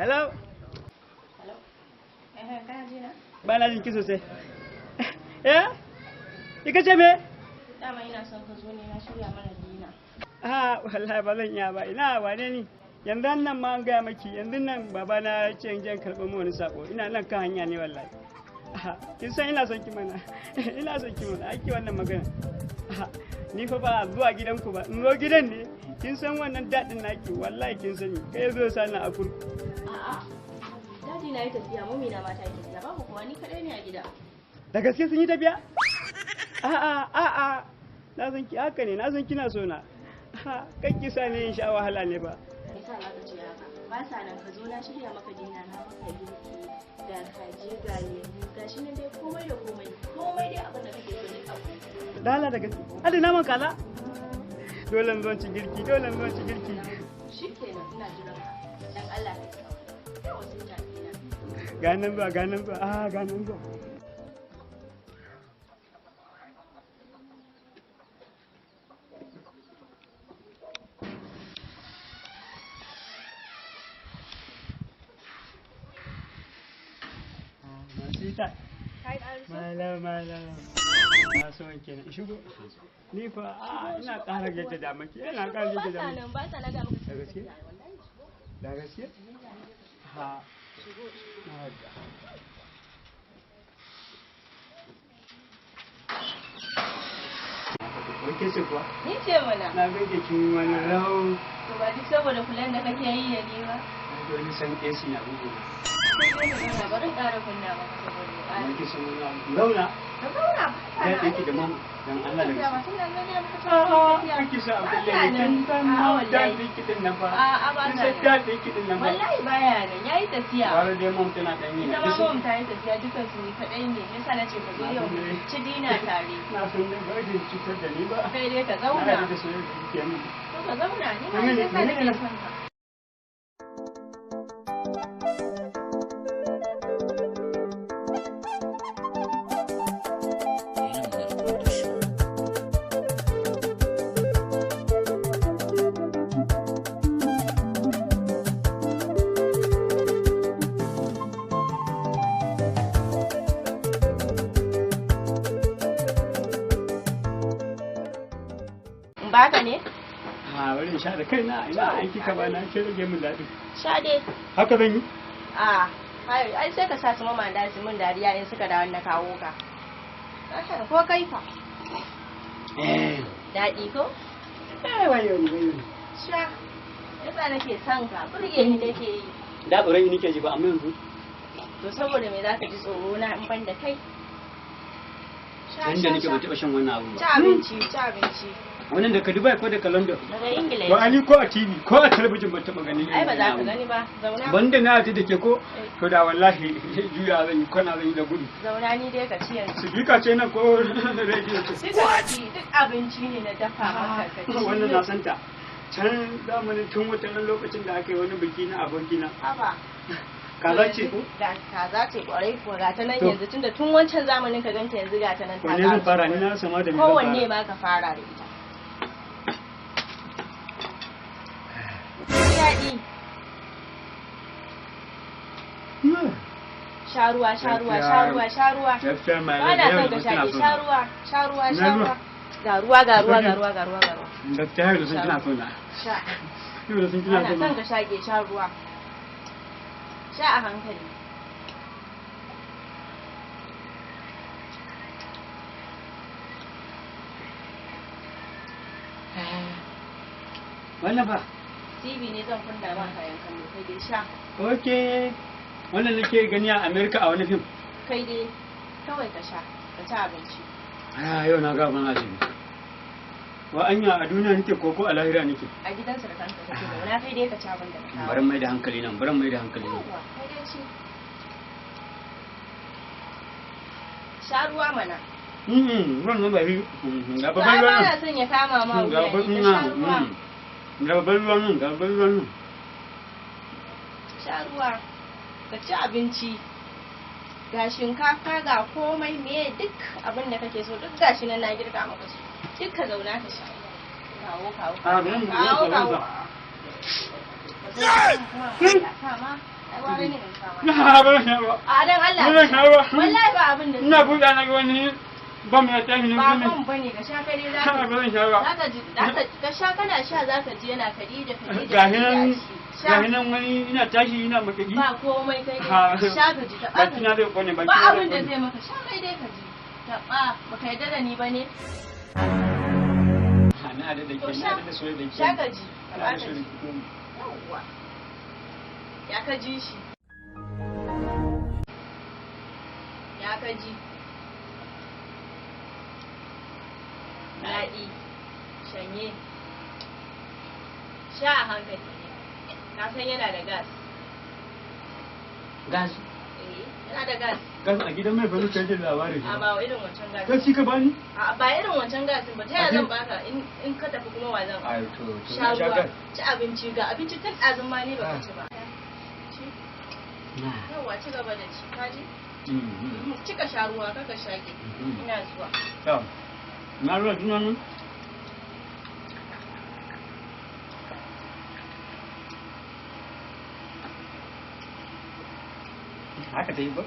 Hello? Hello? Kana ji na? Ba na jin ki sosai. Eh? Kika ce me? Dama ina son ka zo ne na shirya mana dina. Wallahi ba zan iya ba. Ina wane ni? Yanzu nan ma an gaya maki, yanzu nan baba na ce in je karɓo mu wani sako. Ina nan kan hanya ne wallahi. Kin san ina son ki mana. Ina son ki mana. Ake wannan magana. Ni fa ba zuwa gidanku ba. In zo gidan ne. Kin san wannan daɗin naki wallahi kin sani. Kai zo sani a kurku. A'a. Dadi na yi tafiya, mummy na ma ta yi tafiya. Babu kuma ni kadai ne a gida. Da gaske sun yi tafiya? A'a. Na san ki haka ne, na san kina so na. Kai ki sa ne in sha wahala ne ba. Me yasa zaka ce haka? Ba sa nan ka zo na shirya maka dina na maka girki da kaji ga lemu gashi nan dai komai da komai. Komai dai abin da kake so ne abu. Dala da gaske. Hadi naman kaza? Dole zan ci girki, dole zan ci girki. Shikenan ina jiran ka. Dan Allah ka kawo. Kai wasu jami'a. Ganin zuwa, ganin zuwa. Ganin zuwa. Masita. Malam. Na so kenan. Shigo. Ni fa ina ƙara gaje da maki. Ina ƙara gaje da maki. Ba sa na ga maka. Da gaske? Da gaske? Shigo. Wake ce kuwa? Ni ce mana. Na gaje kin wani rawo. To ba duk saboda kullun da kake yi da ni ba. Wani san AC na bugu. Bari ƙara kunna maka saboda ƙara. Wake san wani abu. Zauna. Ka zauna. Ya ɗauki da mamu. Dan Allah da gaske. Kake sa abin da kin san da kitin nan fa. Ba ta. Da kitin nan fa. Wallahi baya nan yayi tafiya. Ware dai mun tana dan yi. Ita ma mun ta yi tafiya dukan su ni kadai ne. Yasa nace ka zo yau ci dina tare. Na san ne ba da cutar da ni ba. Kai dai ka zauna. Na da soyayya da kike min. To ka zauna ni ma sai ka nake son ka. Baka ne? Bari sha da kaina ina aiki ka bana ke rage min daɗi. Sha dai. Haka zan yi? Ai sai ka sa su mama da su mun dariya in suka dawo na kawo ka. Ko kai fa? Daɗi ko? Wayo ni. Sha. Yasa nake son ka, burge ni nake yi. Da tsoron yi nake ji ba amma yanzu. To saboda me zaka ji tsoro na in ban da kai? Inda nake ba taɓa shan wannan abu ba. Ci abinci. Wannan daga Dubai ko daga London? Daga Ingila. To ani ko a TV ko a talabijin ban taɓa ganin. Ai ba za ka gani ba. Zauna. Banda na ji da ke ko? To da wallahi juya zan yi kwana zan yi da gudu. Zauna ni dai ka ci yanzu. Sifika ce nan ko rediyo ce? Duk abinci ne na dafa maka ka ci. Wannan na santa. Can zamanin tun wata lokacin da aka yi wani biki na abokina. Haba. Kaza ce ko? Kaza ce kwarai ko ga ta nan yanzu tunda tun wancan zamanin ka ganta yanzu ga ta nan ta. Wanne zan fara ni na sama da ni. Kowanne ma ka fara da ita. Daɗi. Sha ruwa. Ba na son ka shaƙi sha ruwa. Ga ruwa. Gaskiya yau da sun kina so na. Sha. Yau da sun kina so na. Ana son ka shaƙe sha ruwa. Sha a hankali. Wannan ba? TV ne zan kunna ma kayan kallo kai dai sha. Okay. Wannan nake gani a America a wani fim. Kai dai kawai ka sha, ka ci abinci. Yau na ga ban azumi. Wa anya a duniya nake koko a lahira nake? A gidansa da kanka kake da wani kai dai ka ci abin da ka kawo. Baran mai da hankali nan, baran mai da hankali nan. Kai dai ci. Sha ruwa mana. Ruwan nan ba shi. Ga babban ruwa. ruwan. Ba na son ya kama ma wuya. Ga babban ruwan nan. Sha ruwa. Ka ci abinci. ga shinkafa ga komai me duk abin da kake so duk gashi nan na girka maka su duk ka zauna ka sha kawo kawo kawo kawo a dan Allah wallahi ba abin da ina buɗa na ga wani bam ya tashi ne ba bam bane ka sha kare za ka ji ka sha kana sha zaka ji yana Khadija gahi nan wani ina tashi ina makaki ba komai kai dai sha ka ji ta baki na zai kone baki ba abin da zai maka sha kai dai ka ji ta baka yarda da ni bane na da ke na da soyayya da ke sha ka ji ya ka ji shi ya ka ji daɗi shanye sha a hankali ne ka san yana da gas gas yana da gas gas a gidan mai bari kan jin labarin a ba irin wancan gas gas shi ka bani a ba irin wancan gas ba ta yaya zan baka in ka tafi kuma wa zan ai to sha ruwa ci abinci ga abinci tun ɗazun ma ne baka ci ba yawa ci gaba da ci kaji cika sha ruwa kaka shaƙe ina zuwa na ruwa tunanin haka ta yi ba?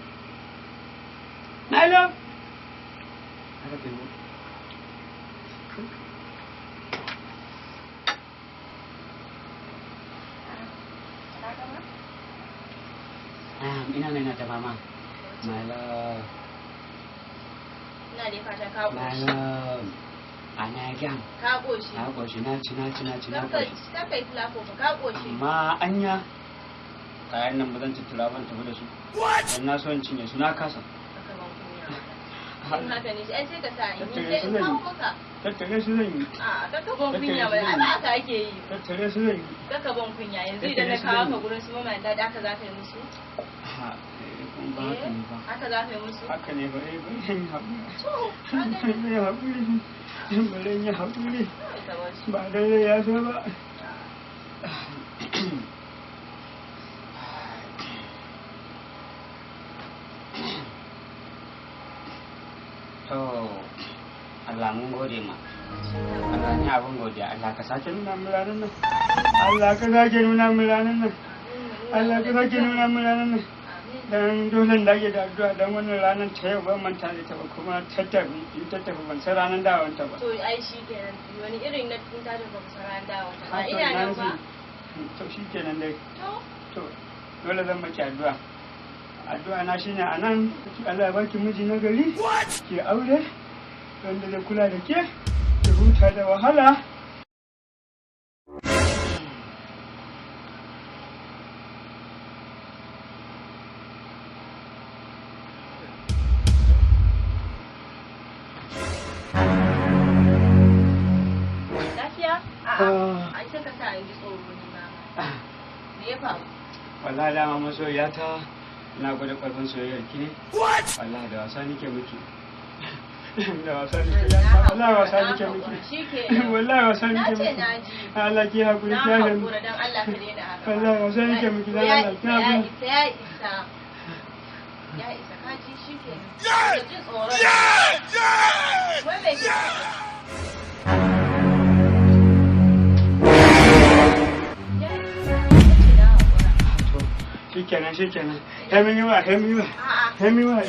na ilo haka ta yi ba? ina mai na ta mama my love ina dai fata ka ƙoshi my love ana gam ka ƙoshi na ƙoshi na ci ka kai tilafo ka ƙoshi amma anya kayan nan ba zan tuttura ban tafi da su dan na so in cinye su na kasa in haka ne ai sai ka sa in sai in kawo maka tattare su zan yi a kaka ban kunya ba ai ba haka ake yi tattare su zan yi kaka ban kunya yanzu idan na kawo ka gurin su mama da haka za ka yi musu ba haka ne ba haka za ka yi musu haka ne ba ba zan yi haƙuri to zan yi haƙuri ba zan yi haƙuri ba dai ya so ba to Allah mun gode ma Allah ne abin godiya Allah ka sake nuna mu ranar nan Allah ka sake nuna mu ranar nan Allah ka sake nuna mu ranar nan dan dole da ke da addu'a dan wannan ranar ta yau ban manta da ta ba kuma ta tafi ban san ranar dawon ta ba to ai shi kenan wani irin na tun ta da ban san ranar dawon ta ba ina nan ba to shi kenan dai to dole zan maki addu'a na shine anan Allah ya baki miji na gari ki aure wanda zai kula da ke ki huta da wahala lafiya ai sai ka sa in ji tsoro ni ma me ya faru wallahi dama masoyiya ta na gwada ƙarfin soyayyar ki ne wallahi da wasa nike miki da wasa nike wallahi wasa nike miki wallahi wasa nike miki Allah ki hakuri ki hakuri dan Allah ka daina haka wallahi wasa nike miki dan Allah ki hakuri ya isa ka ji shikenan da jin tsoron wai me ke shikenan hemiwa